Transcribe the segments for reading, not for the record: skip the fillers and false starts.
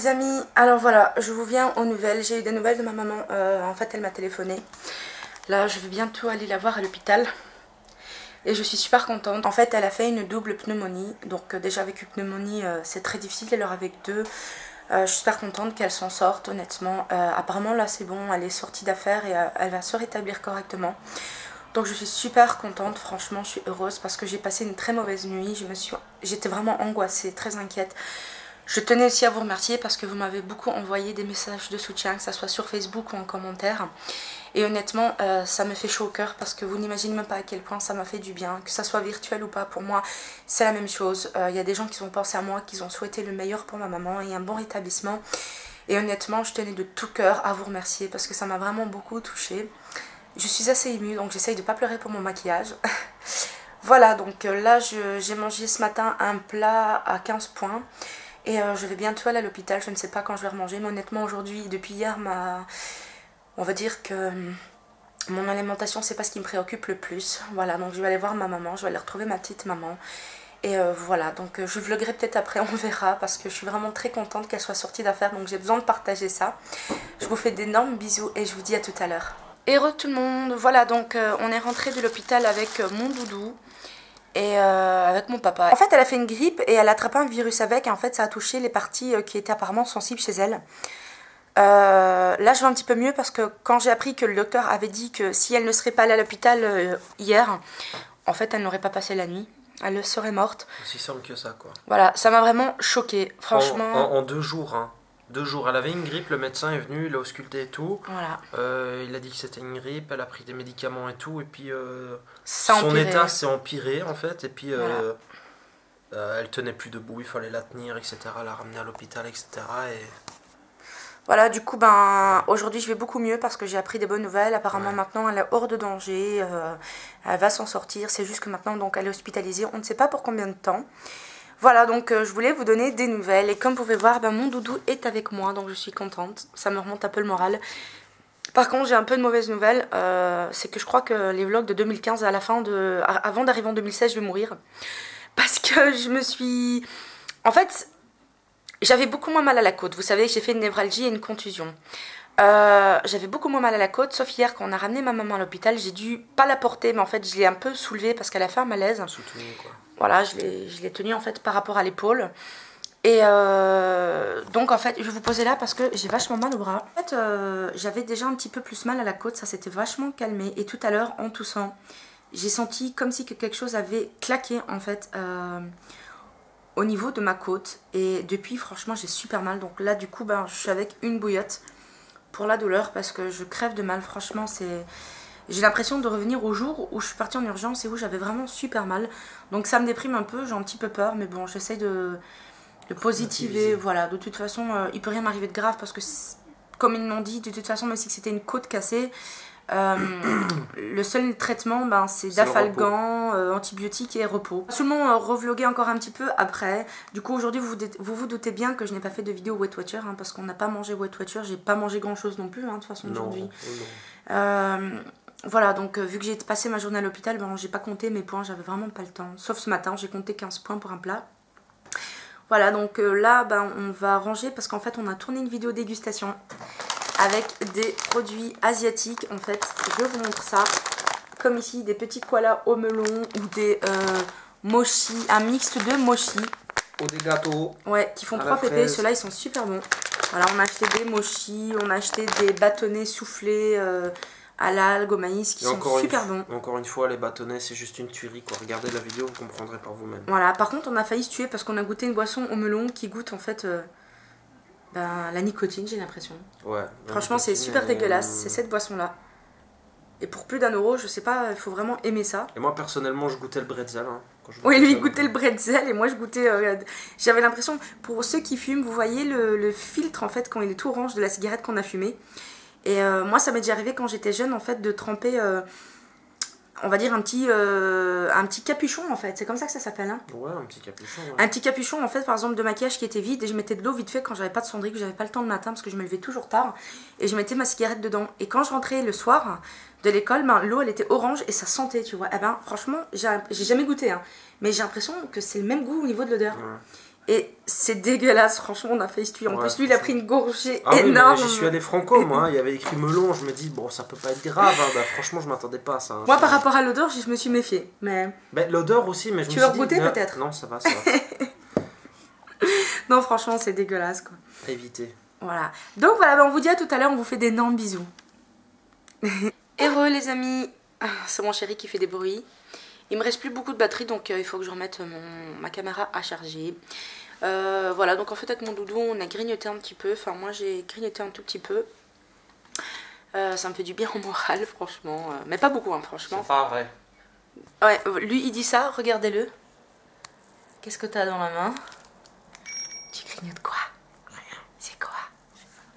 les amis, alors voilà, je vous viens aux nouvelles. J'ai eu des nouvelles de ma maman, en fait elle m'a téléphoné. Là je vais bientôt aller la voir à l'hôpital. Et je suis super contente. En fait elle a fait une double pneumonie. Donc déjà avec une pneumonie c'est très difficile, alors avec deux. Je suis super contente qu'elle s'en sorte honnêtement. Apparemment là c'est bon, elle est sortie d'affaires et elle va se rétablir correctement. Donc je suis super contente, franchement je suis heureuse parce que j'ai passé une très mauvaise nuit. J'étais vraiment angoissée, très inquiète. Je tenais aussi à vous remercier parce que vous m'avez beaucoup envoyé des messages de soutien, que ce soit sur Facebook ou en commentaire. Et honnêtement, ça me fait chaud au cœur parce que vous n'imaginez même pas à quel point ça m'a fait du bien. Que ça soit virtuel ou pas, pour moi, c'est la même chose. Il y a des gens qui ont pensé à moi, qui ont souhaité le meilleur pour ma maman et un bon rétablissement. Et honnêtement, je tenais de tout cœur à vous remercier parce que ça m'a vraiment beaucoup touchée. Je suis assez émue, donc j'essaye de ne pas pleurer pour mon maquillage. Voilà, donc là, j'ai mangé ce matin un plat à 15 points. Et je vais bientôt aller à l'hôpital, je ne sais pas quand je vais remanger, mais honnêtement aujourd'hui, depuis hier, on va dire que mon alimentation c'est pas ce qui me préoccupe le plus. Voilà, donc je vais aller voir ma maman, je vais aller retrouver ma petite maman. Et voilà, donc je vloguerai peut-être après, on verra, parce que je suis vraiment très contente qu'elle soit sortie d'affaires, donc j'ai besoin de partager ça. Je vous fais d'énormes bisous et je vous dis à tout à l'heure. Hello tout le monde, voilà donc on est rentré de l'hôpital avec mon doudou. Et avec mon papa. En fait elle a fait une grippe et elle a attrapé un virus avec. Et en fait ça a touché les parties qui étaient apparemment sensibles chez elle. Là je vais un petit peu mieux parce que quand j'ai appris que le docteur avait dit que si elle ne serait pas allée à l'hôpital hier, en fait elle n'aurait pas passé la nuit. Elle serait morte. Aussi simple que ça quoi. Voilà, ça m'a vraiment choquée, franchement. En 2 jours, hein. 2 jours, elle avait une grippe, le médecin est venu, il a ausculté et tout. Voilà. Il a dit que c'était une grippe, elle a pris des médicaments et tout, et puis son état s'est empiré en fait, et puis voilà. elle tenait plus debout, il fallait la tenir, etc. La ramener à l'hôpital, etc. Et... Voilà, du coup, ben, aujourd'hui je vais beaucoup mieux parce que j'ai appris des bonnes nouvelles. Apparemment maintenant elle est hors de danger, elle va s'en sortir. C'est juste que maintenant donc elle est hospitalisée, on ne sait pas pour combien de temps. Voilà, donc je voulais vous donner des nouvelles. Et comme vous pouvez voir, ben, mon doudou est avec moi, donc je suis contente. Ça me remonte un peu le moral. Par contre, j'ai un peu de mauvaises nouvelles. C'est que je crois que les vlogs de 2015, avant d'arriver en 2016, je vais mourir. Parce que je me suis... En fait... J'avais beaucoup moins mal à la côte. Vous savez, j'ai fait une névralgie et une contusion. J'avais beaucoup moins mal à la côte, sauf hier quand on a ramené ma maman à l'hôpital, j'ai dû pas la porter, mais en fait je l'ai un peu soulevée parce qu'elle a fait un malaise. Soutenue, quoi. Voilà, je l'ai tenue en fait par rapport à l'épaule. Et donc en fait, je vais vous poser là parce que j'ai vachement mal au bras. En fait, j'avais déjà un petit peu plus mal à la côte, ça s'était vachement calmé. Et tout à l'heure, en toussant, j'ai senti comme si quelque chose avait claqué en fait. Au niveau de ma côte, et depuis franchement j'ai super mal, donc là du coup ben, je suis avec une bouillotte pour la douleur parce que je crève de mal. Franchement j'ai l'impression de revenir au jour où je suis partie en urgence et où j'avais vraiment super mal, donc ça me déprime un peu, j'ai un petit peu peur, mais bon j'essaie de positiver. Voilà, de toute façon il peut rien m'arriver de grave parce que comme ils m'ont dit, de toute façon même si c'était une côte cassée, le seul traitement ben, c'est d'afalgan, antibiotiques et repos. Seulement revloguer encore un petit peu après. Du coup aujourd'hui vous doutez bien que je n'ai pas fait de vidéo Weight Watcher hein, parce qu'on n'a pas mangé Weight Watcher, j'ai pas mangé grand chose non plus hein, de toute façon aujourd'hui. Voilà, donc vu que j'ai passé ma journée à l'hôpital, ben, j'ai pas compté mes points, j'avais vraiment pas le temps. Sauf ce matin, j'ai compté 15 points pour un plat. Voilà, donc là ben, on va ranger parce qu'en fait on a tourné une vidéo dégustation avec des produits asiatiques. En fait, je vous montre ça. Comme ici, des petits koalas au melon ou des mochi, un mix de mochi. Ou des gâteaux. Ouais, qui font 3 pp. Ceux-là, ils sont super bons. Voilà, on a acheté des mochi, on a acheté des bâtonnets soufflés à l'algue, au maïs, qui sont super bons. Encore une fois, les bâtonnets, c'est juste une tuerie, quoi. Regardez la vidéo, vous comprendrez par vous-même. Voilà, par contre, on a failli se tuer parce qu'on a goûté une boisson au melon qui goûte en fait... Ben, la nicotine, j'ai l'impression. Ouais. Franchement, c'est super dégueulasse, c'est cette boisson-là. Et pour plus d'1 €, je sais pas, il faut vraiment aimer ça. Et moi, personnellement, je goûtais le bretzel. Hein, oui, lui, il goûtait le bretzel et moi, je goûtais... j'avais l'impression, pour ceux qui fument, vous voyez le filtre, en fait, quand il est tout orange de la cigarette qu'on a fumée. Et moi, ça m'est déjà arrivé quand j'étais jeune, en fait, de tremper... on va dire un petit capuchon en fait, c'est comme ça que ça s'appelle hein. Ouais, un petit capuchon. Ouais. Un petit capuchon en fait par exemple de maquillage qui était vide et je mettais de l'eau vite fait quand j'avais pas de cendrier, que j'avais pas le temps le matin parce que je me levais toujours tard et je mettais ma cigarette dedans et quand je rentrais le soir de l'école, ben, l'eau elle était orange et ça sentait tu vois. Eh ben franchement j'ai jamais goûté hein, mais j'ai l'impression que c'est le même goût au niveau de l'odeur. Ouais. Et c'est dégueulasse, franchement, on a fait essuyer. En Ouais, plus, lui, il a pris une gorgée ah énorme. Oui, j'y suis allé franco, moi. Il y avait écrit melon. Je me dis, bon, ça peut pas être grave. Hein. Bah, franchement, je m'attendais pas à ça. Hein. Moi, par rapport à l'odeur, je me suis méfiée. Mais... bah, l'odeur aussi, mais je tu me veux suis dit... goûter peut-être? Non, ça va, ça va. Non, franchement, c'est dégueulasse, quoi. Éviter. Voilà. Donc, voilà, bah, on vous dit à tout à l'heure. On vous fait d'énormes bisous. Heureux, les amis. Ah, c'est mon chéri qui fait des bruits. Il me reste plus beaucoup de batterie, donc il faut que je remette ma caméra à charger. Voilà, donc en fait avec mon doudou on a grignoté un petit peu, enfin moi j'ai grignoté un tout petit peu. Ça me fait du bien au moral franchement, mais pas beaucoup hein, franchement. C'est pas vrai. Ouais, lui il dit ça, regardez-le. Qu'est-ce que t'as dans la main? Tu grignotes quoi? Rien. C'est quoi?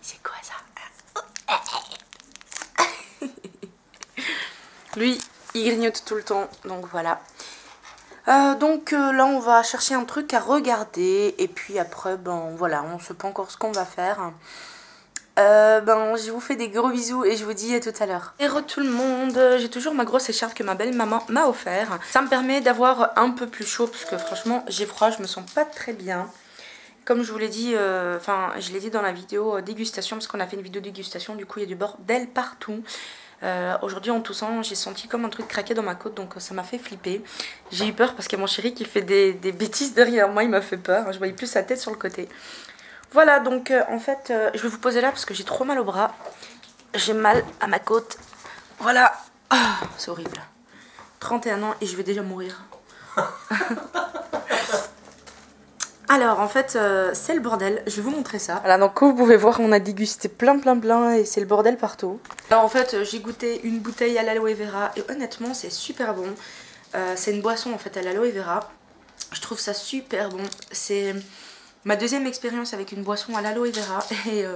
C'est quoi ça? Lui il grignote tout le temps, donc voilà. Donc là on va chercher un truc à regarder et puis après ben voilà, on sait pas encore ce qu'on va faire. Ben je vous fais des gros bisous et je vous dis à tout à l'heure. Hello tout le monde, j'ai toujours ma grosse écharpe que ma belle maman m'a offert. Ça me permet d'avoir un peu plus chaud parce que franchement j'ai froid, je me sens pas très bien. Comme je vous l'ai dit, enfin je l'ai dit dans la vidéo dégustation parce qu'on a fait une vidéo dégustation, du coup il y a du bordel partout. Aujourd'hui en toussant j'ai senti comme un truc craquer dans ma côte, donc ça m'a fait flipper. J'ai eu peur parce qu'il y a mon chéri qui fait des bêtises derrière moi, il m'a fait peur. Je voyais plus sa tête sur le côté. Voilà, donc en fait je vais vous poser là parce que j'ai trop mal au bras. J'ai mal à ma côte. Voilà, oh, c'est horrible. 31 ans et je vais déjà mourir. Alors en fait c'est le bordel, je vais vous montrer ça. Voilà, donc comme vous pouvez voir on a dégusté plein et c'est le bordel partout. Alors en fait j'ai goûté une bouteille à l'aloe vera et honnêtement c'est super bon. C'est une boisson en fait à l'aloe vera. Je trouve ça super bon. C'est ma deuxième expérience avec une boisson à l'aloe vera et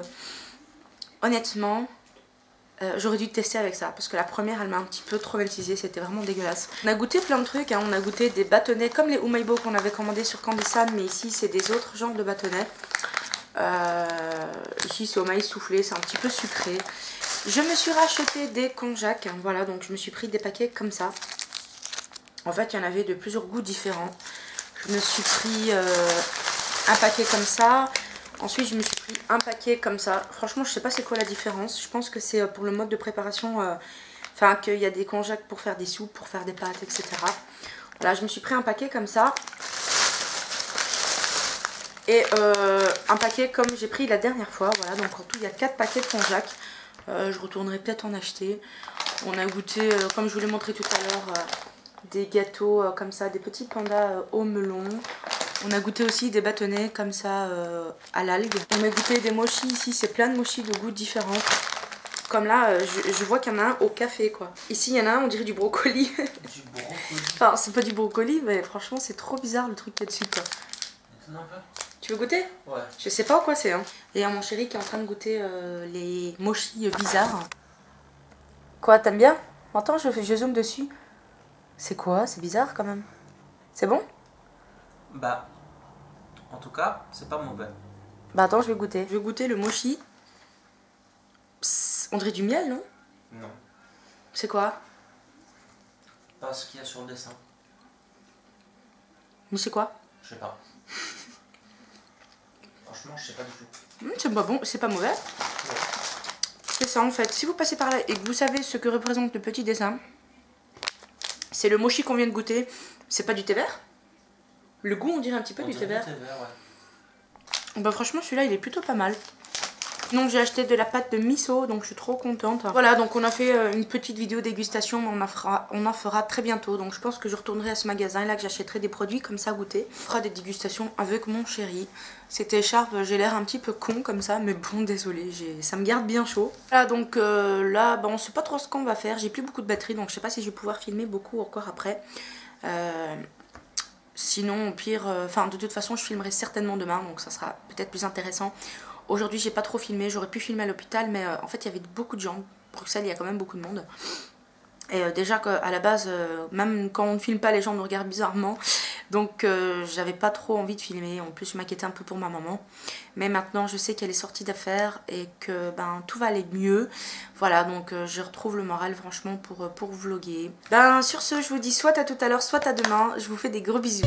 honnêtement... j'aurais dû tester avec ça parce que la première elle m'a un petit peu traumatisée, c'était vraiment dégueulasse. On a goûté plein de trucs, hein. On a goûté des bâtonnets comme les Umaibo qu'on avait commandé sur Candy-san, mais ici c'est des autres genres de bâtonnets. Ici c'est au maïs soufflé, c'est un petit peu sucré. Je me suis racheté des konjac, hein. Voilà, donc je me suis pris des paquets comme ça. En fait il y en avait de plusieurs goûts différents. Je me suis pris un paquet comme ça. Ensuite je me suis pris un paquet comme ça. Franchement je sais pas c'est quoi la différence. Je pense que c'est pour le mode de préparation. Enfin qu'il y a des konjac pour faire des soupes, pour faire des pâtes, etc. Voilà, je me suis pris un paquet comme ça. Et un paquet comme j'ai pris la dernière fois. Voilà, donc en tout il y a 4 paquets de konjac. Je retournerai peut-être en acheter. On a goûté, comme je vous l'ai montré tout à l'heure, des gâteaux comme ça, des petits pandas au melon. On a goûté aussi des bâtonnets comme ça à l'algue. On a goûté des mochis ici, c'est plein de mochis de goûts différents. Comme là, je vois qu'il y en a un au café quoi. Ici il y en a un, on dirait du brocoli. Du brocoli. Enfin c'est pas du brocoli, mais franchement c'est trop bizarre le truc qu'il y a dessus quoi. Tu veux goûter? Ouais. Je sais pas quoi c'est hein. Et il y a mon chéri qui est en train de goûter les mochis bizarres. Quoi, t'aimes bien? Attends, je zoome dessus. C'est quoi? C'est bizarre quand même. C'est bon? Bah, en tout cas, c'est pas mauvais. Bah attends, je vais goûter. Je vais goûter le mochi. Psst, on dirait du miel, non? Non. C'est quoi? Pas ce qu'il y a sur le dessin. Mais c'est quoi? Je sais pas. Franchement, je sais pas du tout. C'est pas bon, c'est pas mauvais. Ouais. C'est ça en fait. Si vous passez par là et que vous savez ce que représente le petit dessin, c'est le mochi qu'on vient de goûter. C'est pas du thé vert? Le goût on dirait un petit peu du thé vert. Ouais. Bah franchement celui-là il est plutôt pas mal. Donc j'ai acheté de la pâte de miso, donc je suis trop contente. Voilà, donc on a fait une petite vidéo dégustation, mais on en fera très bientôt. Donc je pense que je retournerai à ce magasin là, que j'achèterai des produits comme ça à goûter. On fera des dégustations avec mon chéri. Cette écharpe, j'ai l'air un petit peu con comme ça, mais bon désolé, ça me garde bien chaud. Voilà, donc là, bah, on sait pas trop ce qu'on va faire. J'ai plus beaucoup de batterie, donc je sais pas si je vais pouvoir filmer beaucoup encore après. Sinon au pire, enfin de toute façon je filmerai certainement demain, donc ça sera peut-être plus intéressant. Aujourd'hui j'ai pas trop filmé, j'aurais pu filmer à l'hôpital, mais en fait il y avait beaucoup de gens. Bruxelles il y a quand même beaucoup de monde. Et déjà qu'à la base, même quand on ne filme pas, les gens nous regardent bizarrement. Donc j'avais pas trop envie de filmer. En plus je m'inquiétais un peu pour ma maman. Mais maintenant je sais qu'elle est sortie d'affaires et que ben, tout va aller mieux. Voilà, donc je retrouve le moral franchement pour vlogger. Ben sur ce je vous dis soit à tout à l'heure, soit à demain. Je vous fais des gros bisous.